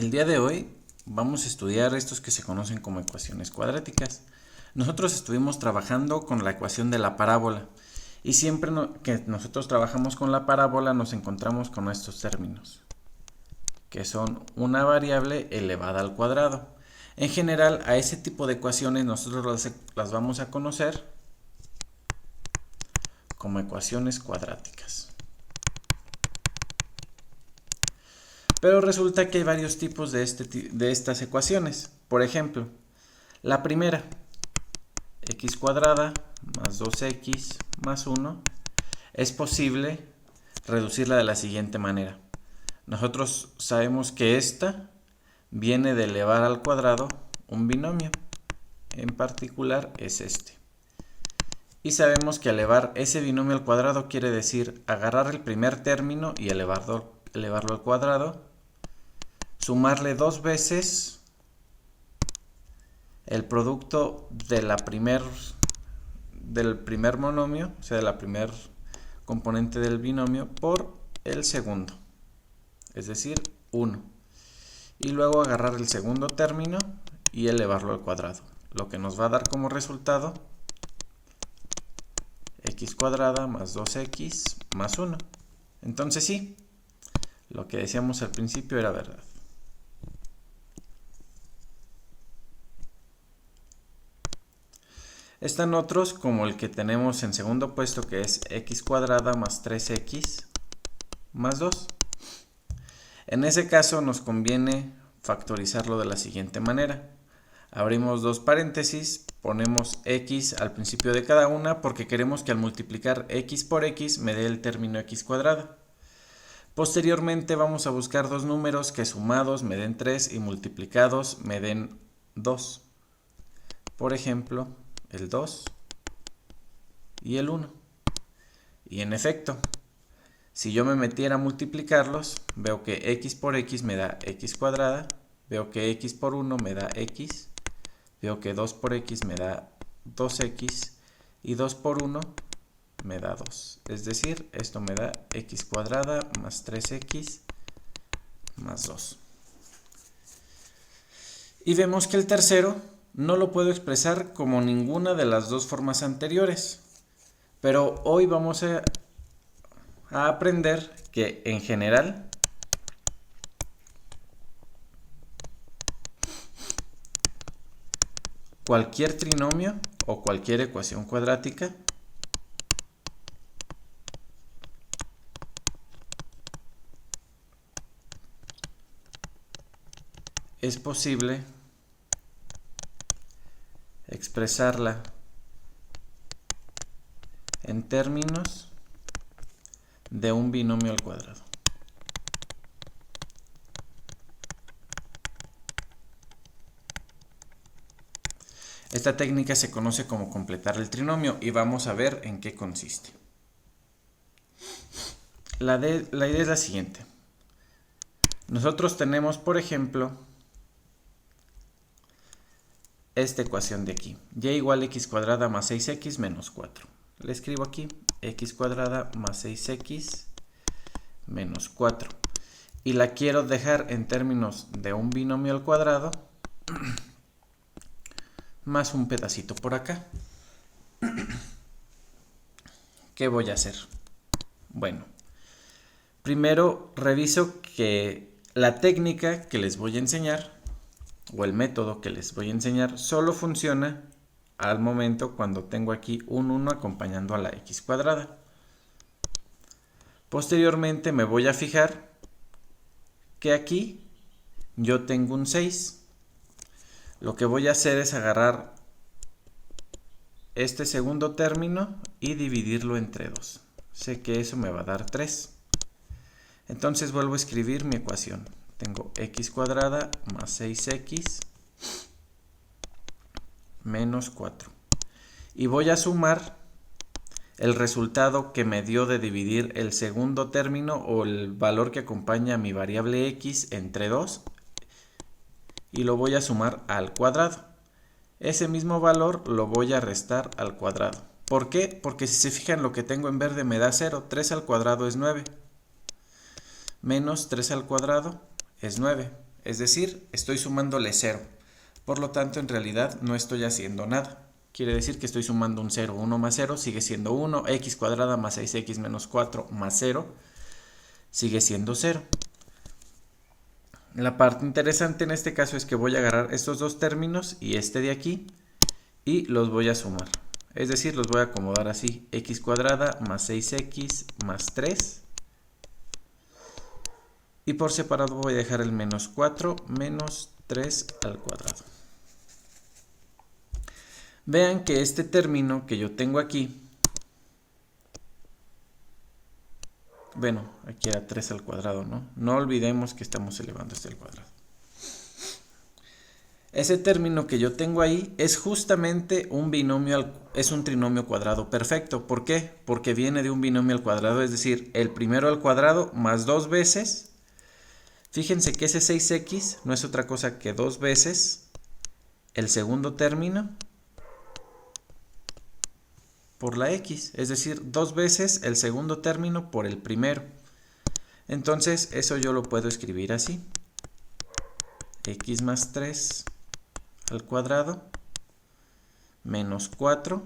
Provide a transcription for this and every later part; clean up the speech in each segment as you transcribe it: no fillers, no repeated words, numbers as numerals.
El día de hoy vamos a estudiar estos que se conocen como ecuaciones cuadráticas. Nosotros estuvimos trabajando con la ecuación de la parábola y siempre que nosotros trabajamos con la parábola nos encontramos con estos términos, que son una variable elevada al cuadrado. En general, a ese tipo de ecuaciones nosotros las vamos a conocer como ecuaciones cuadráticas. Pero resulta que hay varios tipos de estas ecuaciones. Por ejemplo, la primera, x cuadrada más 2x más 1, es posible reducirla de la siguiente manera. Nosotros sabemos que esta viene de elevar al cuadrado un binomio. En particular es este. Y sabemos que elevar ese binomio al cuadrado quiere decir agarrar el primer término y elevarlo al cuadrado, sumarle dos veces el producto de del primer monomio, o sea, de la primer componente del binomio, por el segundo, es decir, 1. Y luego agarrar el segundo término y elevarlo al cuadrado, lo que nos va a dar como resultado x cuadrada más 2x más 1. Entonces sí, lo que decíamos al principio era verdad. Están otros como el que tenemos en segundo puesto, que es x cuadrada más 3x más 2. En ese caso nos conviene factorizarlo de la siguiente manera. Abrimos dos paréntesis, ponemos x al principio de cada una porque queremos que al multiplicar x por x me dé el término x cuadrada. Posteriormente vamos a buscar dos números que sumados me den 3 y multiplicados me den 2. Por ejemplo, el 2 y el 1. Y en efecto, si yo me metiera a multiplicarlos, veo que x por x me da x cuadrada, veo que x por 1 me da x, veo que 2 por x me da 2x y 2 por 1 me da 2. Es decir, esto me da x cuadrada más 3x más 2. Y vemos que el tercero no lo puedo expresar como ninguna de las dos formas anteriores. Pero hoy vamos a aprender que en general cualquier trinomio o cualquier ecuación cuadrática es posible expresarla en términos de un binomio al cuadrado. Esta técnica se conoce como completar el trinomio y vamos a ver en qué consiste. La idea es la siguiente. Nosotros tenemos, por ejemplo, esta ecuación de aquí, y igual a x cuadrada más 6x menos 4. Le escribo aquí, x cuadrada más 6x menos 4. Y la quiero dejar en términos de un binomio al cuadrado, más un pedacito por acá. ¿Qué voy a hacer? Bueno, primero reviso que la técnica que les voy a enseñar, o el método que les voy a enseñar, solo funciona al momento cuando tengo aquí un 1 acompañando a la x cuadrada. Posteriormente me voy a fijar que aquí yo tengo un 6. Lo que voy a hacer es agarrar este segundo término y dividirlo entre 2. Sé que eso me va a dar 3. Entonces vuelvo a escribir mi ecuación. Tengo x cuadrada más 6x menos 4. Y voy a sumar el resultado que me dio de dividir el segundo término o el valor que acompaña a mi variable x entre 2 y lo voy a sumar al cuadrado. Ese mismo valor lo voy a restar al cuadrado. ¿Por qué? Porque si se fijan, lo que tengo en verde me da 0. 3 al cuadrado es 9. Menos 3 al cuadrado es 9. es decir, estoy sumándole 0. Por lo tanto, en realidad no estoy haciendo nada. Quiere decir que estoy sumando un 0. 1 más 0 sigue siendo 1. X cuadrada más 6x menos 4 más 0 sigue siendo 0. La parte interesante en este caso es que voy a agarrar estos dos términos y este de aquí y los voy a sumar. Es decir, los voy a acomodar así. X cuadrada más 6x más 3. Y por separado voy a dejar el menos 4 menos 3 al cuadrado. Vean que este término que yo tengo aquí, bueno, aquí era 3 al cuadrado, ¿no? No olvidemos que estamos elevando este al cuadrado. Ese término que yo tengo ahí es justamente un binomio, es un trinomio cuadrado perfecto. ¿Por qué? Porque viene de un binomio al cuadrado, es decir, el primero al cuadrado más 2 veces. Fíjense que ese 6x no es otra cosa que 2 veces el segundo término por la x, es decir, 2 veces el segundo término por el primero. Entonces, eso yo lo puedo escribir así. X más 3 al cuadrado menos 4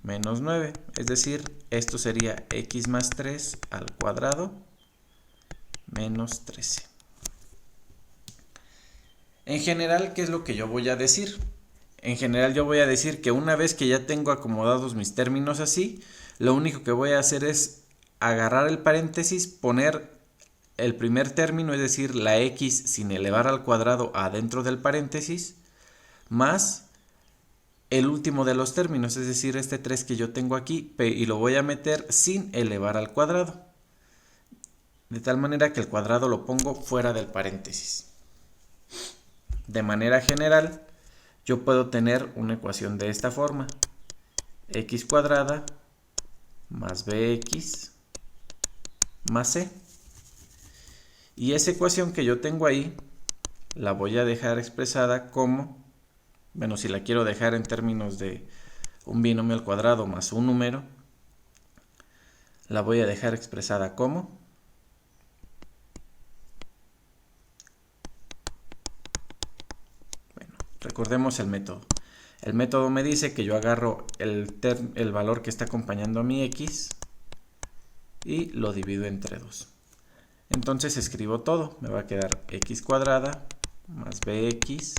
menos 9. Es decir, esto sería x más 3 al cuadrado menos 13. En general, ¿qué es lo que yo voy a decir? En general yo voy a decir que una vez que ya tengo acomodados mis términos así, lo único que voy a hacer es agarrar el paréntesis, poner el primer término, es decir, la x sin elevar al cuadrado adentro del paréntesis, más el último de los términos, es decir, este 3 que yo tengo aquí, y lo voy a meter sin elevar al cuadrado. De tal manera que el cuadrado lo pongo fuera del paréntesis. De manera general, yo puedo tener una ecuación de esta forma. X cuadrada más bx más c. Y esa ecuación que yo tengo ahí, la voy a dejar expresada como, bueno, si la quiero dejar en términos de un binomio al cuadrado más un número, la voy a dejar expresada como, bueno, recordemos el método. El método me dice que yo agarro el valor que está acompañando a mi x y lo divido entre 2. Entonces escribo todo. Me va a quedar x cuadrada más bx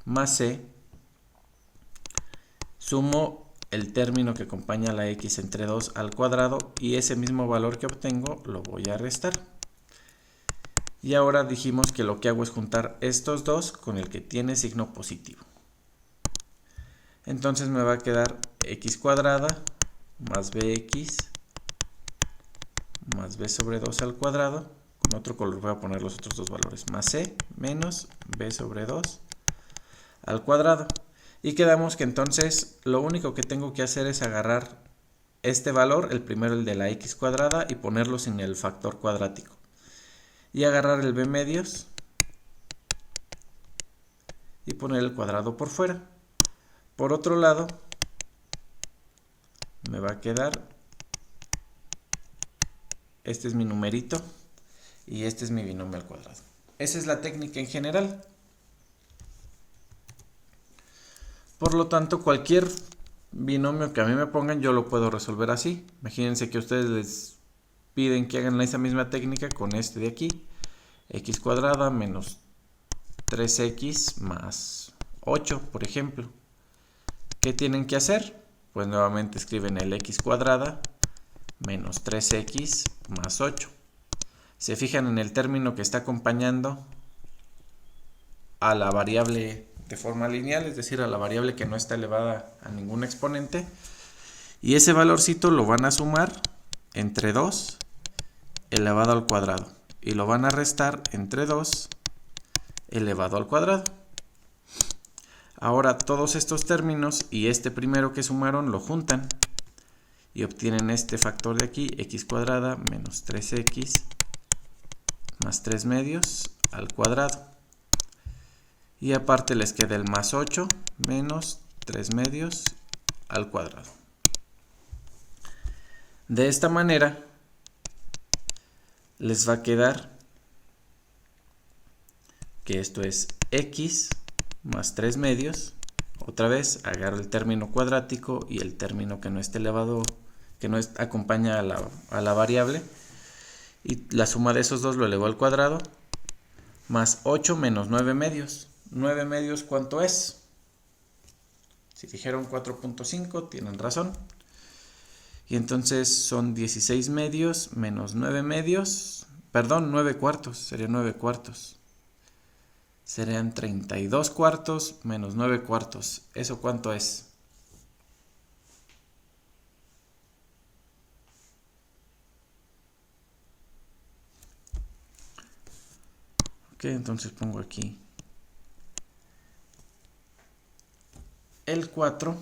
más c. Sumo el término que acompaña a la x entre 2 al cuadrado y ese mismo valor que obtengo lo voy a restar. Y ahora dijimos que lo que hago es juntar estos dos con el que tiene signo positivo. Entonces me va a quedar x cuadrada más bx más b sobre 2 al cuadrado. Con otro color voy a poner los otros dos valores. Más c menos b sobre 2 al cuadrado. Y quedamos que entonces lo único que tengo que hacer es agarrar este valor, el primero el de la x cuadrada, y ponerlo sin el factor cuadrático. Y agarrar el b medios y poner el cuadrado por fuera. Por otro lado, me va a quedar, este es mi numerito y este es mi binomio al cuadrado. Esa es la técnica en general. Por lo tanto, cualquier binomio que a mí me pongan, yo lo puedo resolver así. Imagínense que ustedes les piden que hagan esa misma técnica con este de aquí. X cuadrada menos 3x más 8, por ejemplo. ¿Qué tienen que hacer? Pues nuevamente escriben el x cuadrada menos 3x más 8. Se fijan en el término que está acompañando a la variable de forma lineal, es decir, a la variable que no está elevada a ningún exponente. Y ese valorcito lo van a sumar entre 2 elevado al cuadrado. Y lo van a restar entre 2 elevado al cuadrado. Ahora todos estos términos y este primero que sumaron lo juntan y obtienen este factor de aquí, x cuadrada menos 3x más 3 medios al cuadrado. Y aparte les queda el más 8 menos 3 medios al cuadrado. De esta manera les va a quedar que esto es x más 3 medios. Otra vez agarro el término cuadrático y el término que no esté elevado, que no acompaña a la variable, y la suma de esos dos lo elevo al cuadrado, más 8 menos 9 medios. 9 medios, ¿cuánto es? Si dijeron 4.5, tienen razón. Y entonces son 16 medios menos 9 medios, perdón, 9 cuartos, sería 9 cuartos. Serían 32 cuartos menos 9 cuartos. ¿Eso cuánto es? Ok, entonces pongo aquí el 4.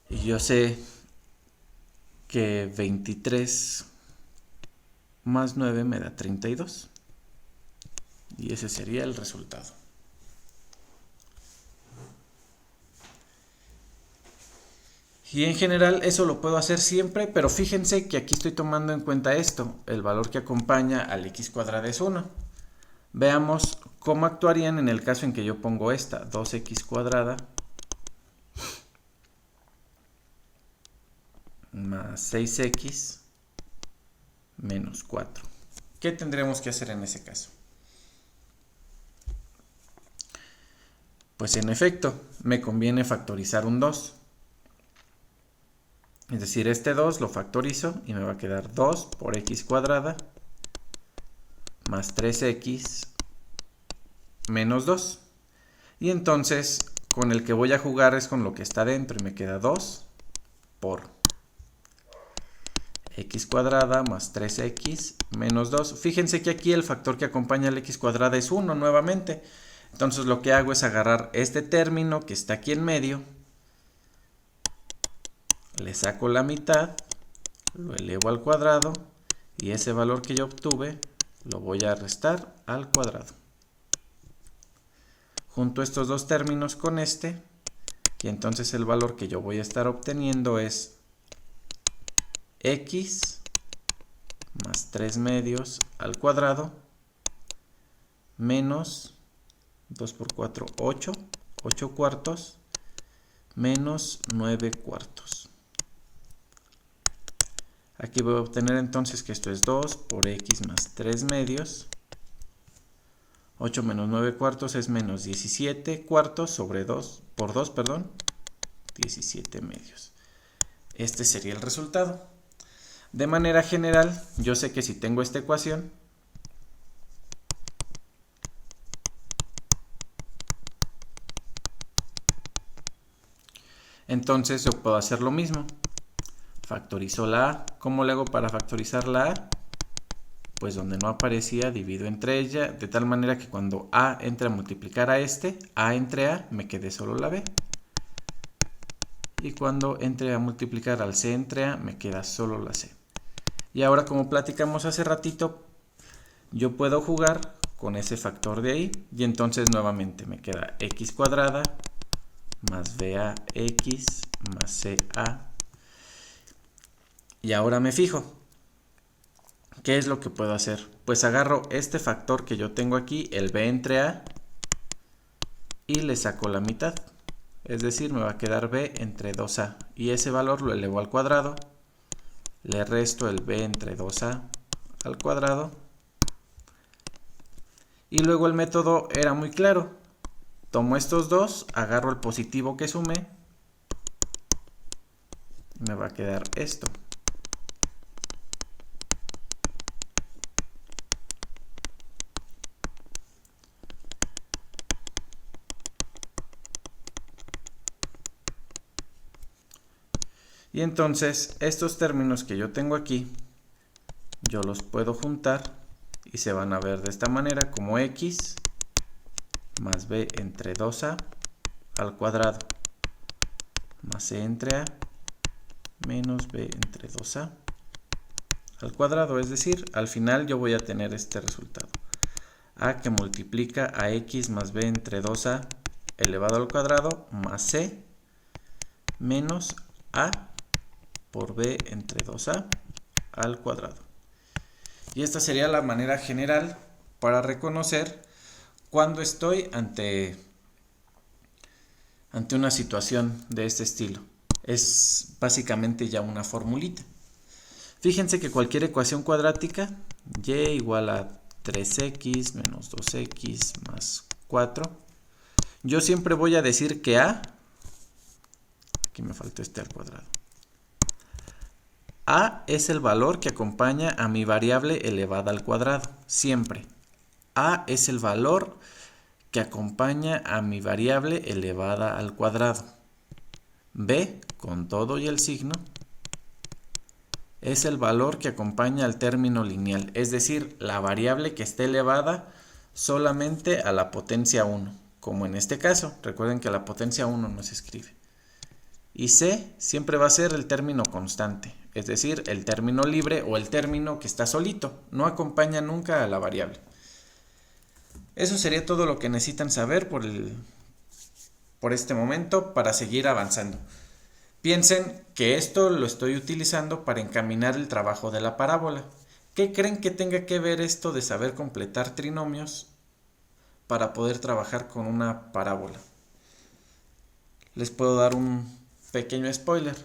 Y yo sé que 23 más 9 me da 32. Y ese sería el resultado. Y en general eso lo puedo hacer siempre, pero fíjense que aquí estoy tomando en cuenta esto. El valor que acompaña al x cuadrado es 1. Veamos cómo actuarían en el caso en que yo pongo esta, 2x cuadrada más 6x menos 4. ¿Qué tendremos que hacer en ese caso? Pues en efecto, me conviene factorizar un 2. Es decir, este 2 lo factorizo y me va a quedar 2 por x cuadrada más 3x menos 2. Y entonces, con el que voy a jugar es con lo que está dentro y me queda 2 por x cuadrada más 3x menos 2. Fíjense que aquí el factor que acompaña al x cuadrada es 1 nuevamente. Entonces lo que hago es agarrar este término que está aquí en medio, le saco la mitad, lo elevo al cuadrado y ese valor que yo obtuve lo voy a restar al cuadrado. Junto estos dos términos con este y entonces el valor que yo voy a estar obteniendo es x más 3 medios al cuadrado menos 2 por 4, 8, 8 cuartos, menos 9 cuartos. Aquí voy a obtener entonces que esto es 2 por x más 3 medios. 8 menos 9 cuartos es menos 17 cuartos sobre 2, por 2, perdón, 17 medios. Este sería el resultado. De manera general, yo sé que si tengo esta ecuación, entonces yo puedo hacer lo mismo. Factorizo la a. ¿Cómo le hago para factorizar la a? Pues donde no aparecía, divido entre ella, de tal manera que cuando a entre a multiplicar a este, a entre a, me quede solo la b. Y cuando entre a multiplicar al c entre a, me queda solo la c. Y ahora, como platicamos hace ratito, yo puedo jugar con ese factor de ahí. Y entonces nuevamente me queda x cuadrada más bax más ca. Y ahora me fijo. ¿Qué es lo que puedo hacer? Pues agarro este factor que yo tengo aquí, el b entre a, y le saco la mitad. Es decir, me va a quedar b entre 2a. Y ese valor lo elevo al cuadrado. Le resto el b entre 2a al cuadrado. Y luego el método era muy claro. Tomo estos dos, agarro el positivo que sumé. Me va a quedar esto. Y entonces estos términos que yo tengo aquí, yo los puedo juntar y se van a ver de esta manera como x más b entre 2a al cuadrado más c entre a menos b entre 2a al cuadrado. Es decir, al final yo voy a tener este resultado. A que multiplica a x más b entre 2a elevado al cuadrado más c menos a por b entre 2a al cuadrado. Y esta sería la manera general para reconocer cuando estoy ante una situación de este estilo. Es básicamente ya una formulita. Fíjense que cualquier ecuación cuadrática, y igual a 3x menos 2x más 4, yo siempre voy a decir que aquí me faltó este al cuadrado, a es el valor que acompaña a mi variable elevada al cuadrado, siempre. A es el valor que acompaña a mi variable elevada al cuadrado. B, con todo y el signo, es el valor que acompaña al término lineal, es decir, la variable que esté elevada solamente a la potencia 1, como en este caso. Recuerden que la potencia 1 no se escribe. Y C siempre va a ser el término constante, es decir, el término libre o el término que está solito, no acompaña nunca a la variable. Eso sería todo lo que necesitan saber por este momento para seguir avanzando. Piensen que esto lo estoy utilizando para encaminar el trabajo de la parábola. ¿Qué creen que tenga que ver esto de saber completar trinomios para poder trabajar con una parábola? Les puedo dar un pequeño spoiler.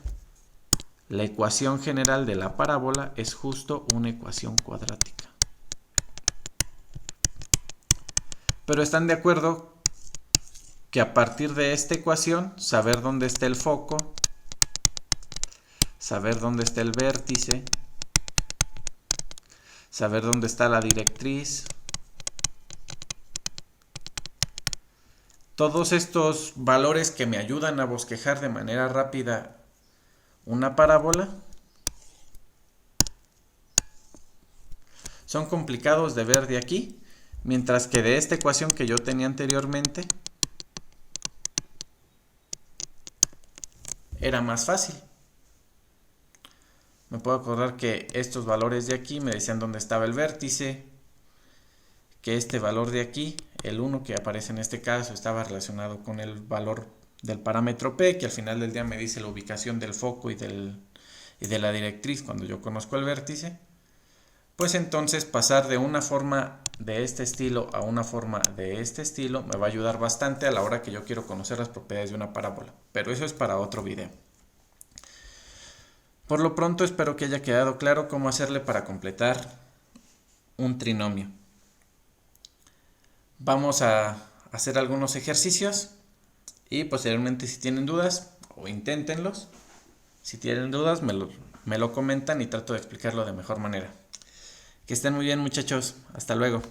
La ecuación general de la parábola es justo una ecuación cuadrática. Pero están de acuerdo que a partir de esta ecuación, saber dónde está el foco, saber dónde está el vértice, saber dónde está la directriz, todos estos valores que me ayudan a bosquejar de manera rápida una parábola, son complicados de ver de aquí, mientras que de esta ecuación que yo tenía anteriormente era más fácil. Me puedo acordar que estos valores de aquí me decían dónde estaba el vértice, que este valor de aquí, el 1 que aparece en este caso, estaba relacionado con el valor del parámetro P, que al final del día me dice la ubicación del foco y de la directriz cuando yo conozco el vértice. Pues entonces pasar de una forma de este estilo a una forma de este estilo me va a ayudar bastante a la hora que yo quiero conocer las propiedades de una parábola. Pero eso es para otro video. Por lo pronto espero que haya quedado claro cómo hacerle para completar un trinomio. Vamos a hacer algunos ejercicios y posteriormente, si tienen dudas, o inténtenlos. Si tienen dudas me lo comentan y trato de explicarlo de mejor manera. Que estén muy bien, muchachos. Hasta luego.